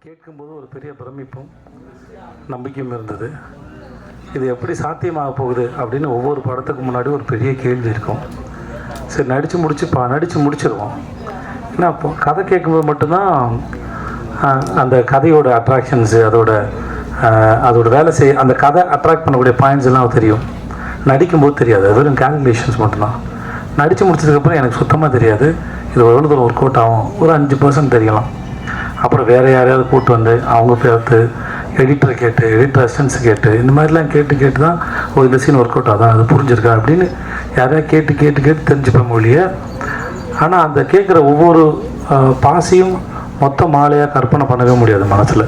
கேட்கும்போது ஒரு பெரிய பிரமிப்பும் நம்பிக்கையும் இருந்தது. இது எப்படி சாத்தியமாக போகுது அப்படின்னு ஒவ்வொரு படத்துக்கு முன்னாடி ஒரு பெரிய கேள்வி இருக்கும். சரி, நடித்து முடிச்சிருவோம். ஏன்னா அப்போ கதை கேட்கும்போது மட்டும்தான் அந்த கதையோட அட்ராக்ஷன்ஸு, அதோட வேலை அந்த கதை அட்ராக்ட் பண்ணக்கூடிய பாயிண்ட்ஸ் எல்லாம் தெரியும். நடிக்கும்போது தெரியாது, அது வெறும் கால்குலேஷன்ஸ் மட்டும்தான். நடித்து முடிச்சதுக்கப்புறம் எனக்கு சுத்தமாக தெரியாது இது எவ்வளோ தூரம் ஒர்க் அவுட் ஆகும். ஒரு 5% தெரியலாம். அப்புறம் வேறு யாரையாவது கூப்பிட்டு வந்து அவங்க பார்த்து எடிட்டரை கேட்டு, எடிட்டர் அசிஸ்டன்ஸ் கேட்டு, இந்த மாதிரிலாம் கேட்டு தான் இந்த சீன் ஒர்க் அவுட் ஆகுதா, அது புரிஞ்சிருக்கா அப்படின்னு யாரையா கேட்டு தெரிஞ்சுப்பேன் மொழியை. ஆனால் அந்த கேட்குற ஒவ்வொரு பாசியும் மொத்த மாலையாக கற்பனை பண்ணவே முடியாது மனசில்.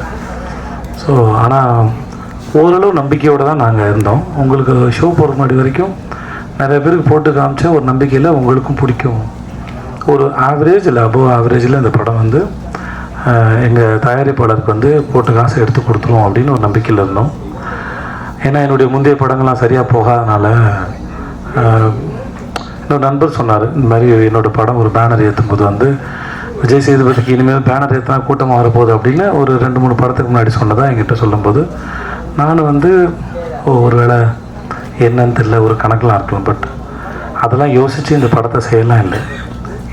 ஸோ ஆனால் ஓரளவு நம்பிக்கையோடு தான் நாங்கள் இருந்தோம். உங்களுக்கு ஷோ போகிற முன்னாடி வரைக்கும் நிறைய பேருக்கு போட்டு காமிச்ச ஒரு நம்பிக்கையில் உங்களுக்கும் பிடிக்கும். ஒரு ஆவரேஜ் இல்லை அபோவ் ஆவரேஜில் இந்த படம் வந்து எங்கள் தயாரிப்பாளருக்கு போட்டு காசு எடுத்து கொடுத்துருவோம் அப்படின்னு ஒரு நம்பிக்கையில் இருந்தோம். ஏன்னா என்னுடைய முந்தைய படங்கள்லாம் சரியாக போகாதனால என்னோடய நண்பர் சொன்னார், இந்த மாதிரி என்னோடய படம் ஒரு பேனர் ஏற்றும்போது விஜய் சேதுபதிக்கு இனிமேல் பேனர் ஏற்றினா கூட்டமாக வரப்போகுது அப்படின்னு ஒரு 2-3 படத்துக்கு முன்னாடி சொன்னதாக என்கிட்ட சொல்லும்போது நான் ஒரு வேளை என்னன்னு தெரியல, ஒரு கணக்கெலாம் இருக்கலாம். பட் அதெல்லாம் யோசித்து இந்த படத்தை செய்யலாம் இல்லை.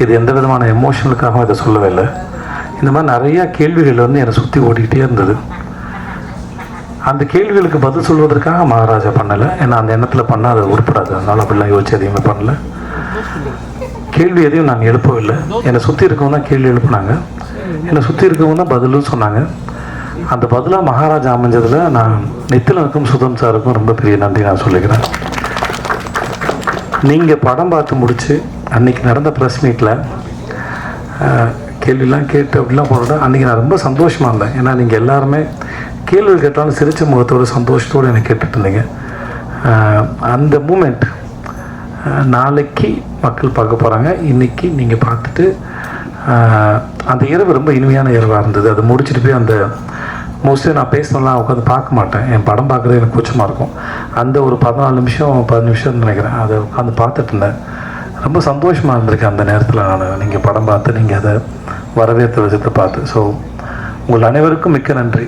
இது எந்த விதமான எமோஷனலுக்காகவும் இதை சொல்லவே இல்லை. இந்த மாதிரி நிறையா கேள்விகள் என்னை சுற்றி ஓடிக்கிட்டே இருந்தது. அந்த கேள்விகளுக்கு பதில் சொல்வதற்காக மகாராஜா பண்ணலை. ஏன்னா அந்த எண்ணத்தில் பண்ணால் அது உருப்படாது. அதனால் அப்படிலாம் யோசிச்சு எதையுமே பண்ணலை. கேள்வி எதையும் நாங்கள் எழுப்பவில்லை. என்னை சுற்றி இருக்கவங்க தான் கேள்வி எழுப்புனாங்க. என்னை சுற்றி இருக்கவங்க தான் பதிலும் சொன்னாங்க. அந்த பதிலாக மகாராஜா அமைஞ்சதில் நான் நித்திலனுக்கும் சுதம் சாருக்கும் ரொம்ப பெரிய நன்றி நான் சொல்லிக்கிறேன். நீங்கள் படம் பார்த்து முடித்து அன்றைக்கி நடந்த ப்ரெஸ் மீட்டில் கேள்விலாம் கேட்டு அப்படிலாம் போனோட அன்றைக்கி நான் ரொம்ப சந்தோஷமாக இருந்தேன். ஏன்னா நீங்கள் எல்லாருமே கேள்வி கேட்டாலும் சிரித்த முகத்தோடு சந்தோஷத்தோடு எனக்கு கேட்டுட்டு இருந்தீங்க. அந்த மூமெண்ட் நாளைக்கு மக்கள் பார்க்க போகிறாங்க. இன்றைக்கி நீங்கள் பார்த்துட்டு அந்த இரவு ரொம்ப இனிமையான இரவாக இருந்தது. அதை முடிச்சுட்டு போய் அந்த மோஸ்ட்லி நான் பேசணும்லாம் உட்காந்து பார்க்க மாட்டேன். என் படம் பார்க்குறது எனக்கு கூச்சமாக இருக்கும். அந்த ஒரு 14 நிமிஷம் 10 நிமிஷம்னு நினைக்கிறேன், அதை உட்காந்து பார்த்துட்டு இருந்தேன். ரொம்ப சந்தோஷமாக இருந்திருக்கேன் அந்த நேரத்தில். நீங்கள் படம் பார்த்து நீங்கள் அதை வரவேற்ற விதத்தை பார்த்து. ஸோ உங்கள் அனைவருக்கும் மிக்க நன்றி.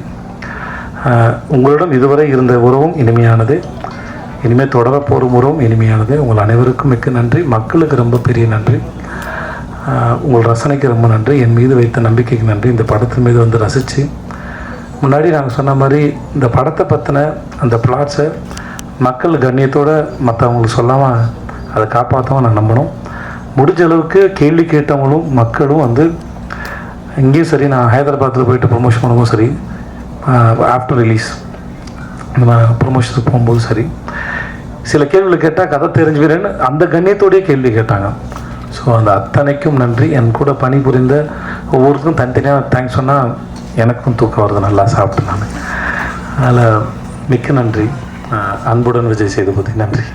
உங்களிடம் இதுவரை இருந்த உறவும் இனிமையானது, இனிமேல் தொடர போகிற உறவும் இனிமையானது. உங்கள் அனைவருக்கும் மிக்க நன்றி. மக்களுக்கு ரொம்ப பெரிய நன்றி. உங்கள் ரசனைக்கு ரொம்ப நன்றி. என் மீது வைத்த நம்பிக்கைக்கு நன்றி. இந்த படத்தின் மீது ரசித்து முன்னாடி நாங்கள் சொன்ன மாதிரி இந்த படத்தை பற்றின அந்த பிளாட்ஸை மக்கள் கண்ணியத்தோடு மற்றவங்களுக்கு சொல்லாமல் அதை காப்பாற்றவும் நான் நம்பணும். முடிஞ்ச அளவுக்கு கேள்வி கேட்டவங்களும் மக்களும் இங்கேயும் சரி, நான் ஹைதராபாத்தில் போயிட்டு ப்ரொமோஷன் பண்ணும்போது சரி, ஆஃப்டர் ரிலீஸ் நம்ம ப்ரொமோஷனுக்கு போகும்போது சரி, சில கேள்விகள் கேட்டால் கதை தெரிஞ்சுக்கிறேன்னு அந்த கண்ணியத்தோடையே கேள்வி கேட்டாங்க. ஸோ அந்த அத்தனைக்கும் நன்றி. என் கூட பணிபுரிந்த ஒவ்வொருத்தருக்கும் தனித்தனியாக தேங்க்ஸ் சொன்னால் எனக்கும் தூக்கம் வருது, நல்லா சாப்பிட்டு நான். அதனால் மிக்க நன்றி. அன்புடன் விஜய் சேதுபதி. நன்றி.